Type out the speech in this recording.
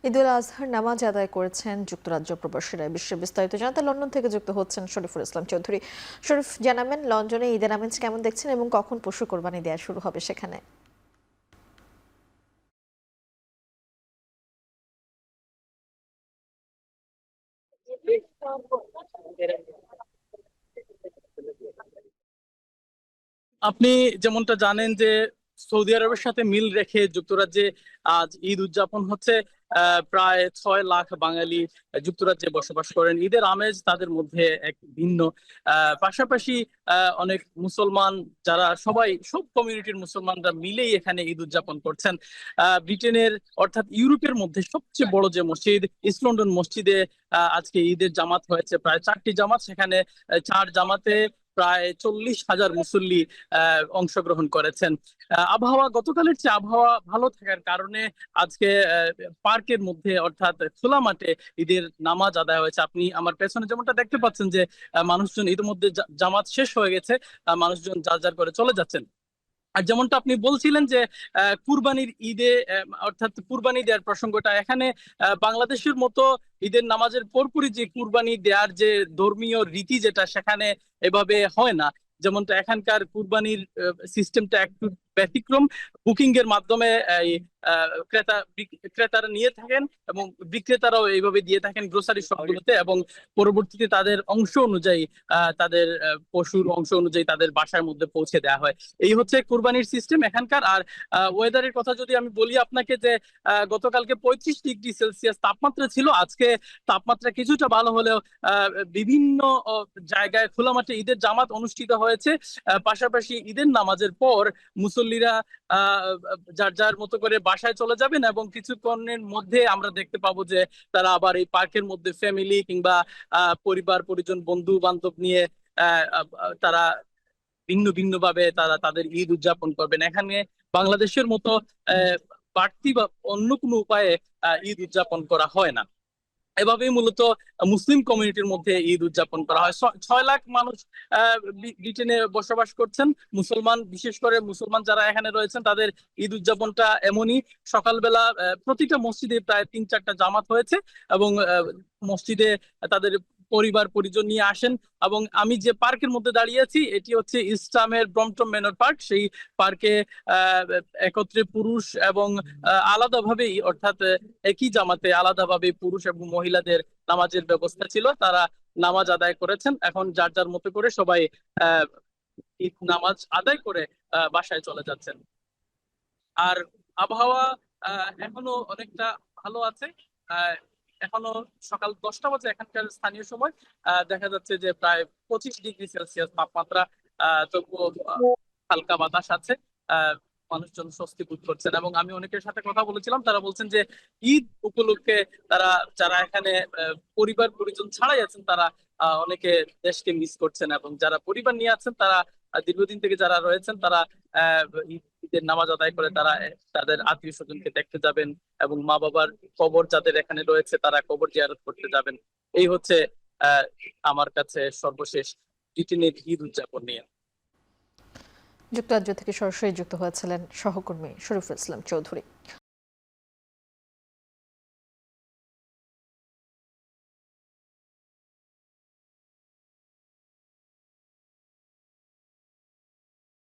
ঈদুল আজহার নামাজ আদায় করেছেন যুক্তরাজ্য প্রবাসীরা। বিশ্বের বিস্তারিত জানাতে লন্ডন থেকে যুক্ত হচ্ছেন শরীফুল ইসলাম চৌধুরী। শরীফ, জানাবেন লন্ডনে ঈদের আমেজ কেমন দেখছেন এবং কখন পশু কোরবানি দেওয়া শুরু হবে সেখানে? আপনি যেমনটা জানেন যে সৌদি আরবের সাথে মিল রেখে যুক্তরাজ্যে আজ ঈদ উদযাপন হচ্ছে। প্রায় 6 লাখ বাঙালি যুক্তরাজ্যে বসবাস করেন। ঈদের আমেজ তাদের মধ্যে এক ভিন্ন। পাশাপাশি অনেক মুসলমান, যারা সবাই সব কমিউনিটির মুসলমানরা মিলেই এখানে ঈদ উদযাপন করছেন। ব্রিটেনের অর্থাৎ ইউরোপের মধ্যে সবচেয়ে বড় যে মসজিদ, ইস্ট লন্ডন মসজিদে আজকে ঈদের জামাত হয়েছে। প্রায় 4টি জামাত, সেখানে 4 জামাতে প্রায় 40,000 মুসল্লি অংশগ্রহণ করেছেন। আবহাওয়া গতকালের চেয়ে আবহাওয়া ভালো থাকার কারণে আজকে পার্কের মধ্যে অর্থাৎ খোলা মাঠে ঈদের নামাজ আদায় হয়েছে। আপনি আমার পেছনে যেমনটা দেখতে পাচ্ছেন যে মানুষজন ইতিমধ্যে জামাত শেষ হয়ে গেছে, মানুষজন যার যার করে চলে যাচ্ছেন। আর যেমনটা আপনি বলছিলেন যে কুরবানির ঈদে অর্থাৎ কুরবানি দেওয়ার প্রসঙ্গটা এখানে, বাংলাদেশের মতো ঈদের নামাজের পরপরই যে কুরবানি দেওয়ার যে ধর্মীয় রীতি, যেটা সেখানে এভাবে হয় না। যেমনটা এখানকার কুরবানির সিস্টেমটা একটু ব্যতিক্রম। বুকিং এর মাধ্যমে এই ক্রেতারা নিয়ে থাকেন এবং বিক্রেতারাও এইভাবে দিয়ে থাকেন গ্রোসারি শপগুলোতে, এবং পরবর্তীতে তাদের অংশ অনুযায়ী তাদের পশুর অংশ অনুযায়ী তাদের বাসার মধ্যে পৌঁছে দেওয়া হয়। এই হচ্ছে কুরবানির সিস্টেম এখানকার। আর ওয়েদারের কথা যদি আমি বলি আপনাকে, যে গতকালকে 35 ডিগ্রি সেলসিয়াস তাপমাত্রা ছিল। আজকে তাপমাত্রা কিছুটা ভালো হলেও বিভিন্ন জায়গায় খোলা মাঠে ঈদের জামাত অনুষ্ঠিত হয়েছে। পাশাপাশি ঈদের নামাজের পর মুসল্লিরা যার যার মতো করে বাসায় চলে যাবেন, এবং কিছুক্ষণের মধ্যে আমরা দেখতে পাবো যে তারা আবার এই পার্কের মধ্যে ফ্যামিলি কিংবা পরিবার পরিজন বন্ধু বান্ধব নিয়ে তারা ভিন্ন ভিন্ন ভাবে তারা তাদের ঈদ উদযাপন করবেন। এখানে বাংলাদেশের মতো আহ, বাড়তি বা অন্য কোনো উপায়ে ঈদ উদযাপন করা হয় না। এভাবেই মূলত মুসলিম কমিউনিটির মধ্যে ঈদ উদযাপন করা হয়। 6 লাখ মানুষ ব্রিটেনে বসবাস করছেন। মুসলমান, বিশেষ করে মুসলমান যারা এখানে রয়েছেন, তাদের ঈদ উদযাপনটা এমনই। সকালবেলা প্রতিটা মসজিদে প্রায় 3-4টা জামাত হয়েছে, এবং মসজিদে তাদের পরিবার পরিজন নিয়ে আসেন। এবং আমি যে পার্কের মধ্যে দাঁড়িয়ে আছি, এটি হচ্ছে ইস্টামের ব্রম্পটন ম্যানর পার্ক। সেই পার্কে আহ একত্রে পুরুষ এবং আলাদাভাবেই, অর্থাৎ একই জামাতে আলাদাভাবে পুরুষ এবং মহিলাদের নামাজের ব্যবস্থা ছিল। তারা নামাজ আদায় করেছেন। এখন যার যার মতো করে সবাই আহ ঈদ নামাজ আদায় করে বাসায় চলে যাচ্ছেন। আর আবহাওয়া এখনো অনেকটা ভালো আছে। আহ, এখনো সকাল 10টা বাজে এখানকার স্থানীয় সময়। দেখা যাচ্ছে যে প্রায় 25 ডিগ্রি সেলসিয়াস তাপমাত্রা। তবুও হালকা বাতাস আছে। আহ, মানুষজন স্বস্তি বোধ করছেন, এবং আমি অনেকের সাথে কথা বলেছিলাম, তারা বলছেন যে ঈদ উপলক্ষে তারা, যারা এখানে পরিবার পরিজন ছাড়াই আছেন, তারা অনেকে দেশকে মিস করছেন, এবং যারা পরিবার নিয়ে আছেন তারা দীর্ঘদিন থেকে যারা রয়েছেন, তারা আহ ঈদের নামাজ আদায় করে তারা তাদের আত্মীয় স্বজনকে দেখতে যাবেন, এবং মা বাবার কবর যাদের এখানে রয়েছে তারা কবর জিয়ারত করতে যাবেন। এই হচ্ছে আহ আমার কাছে সর্বশেষ ব্রিটেনের ঈদ উদযাপন নিয়ে। যুক্তরাজ্য থেকে সরাসরি যুক্ত হয়েছিলেন সহকর্মী শরীফুল ইসলাম চৌধুরী।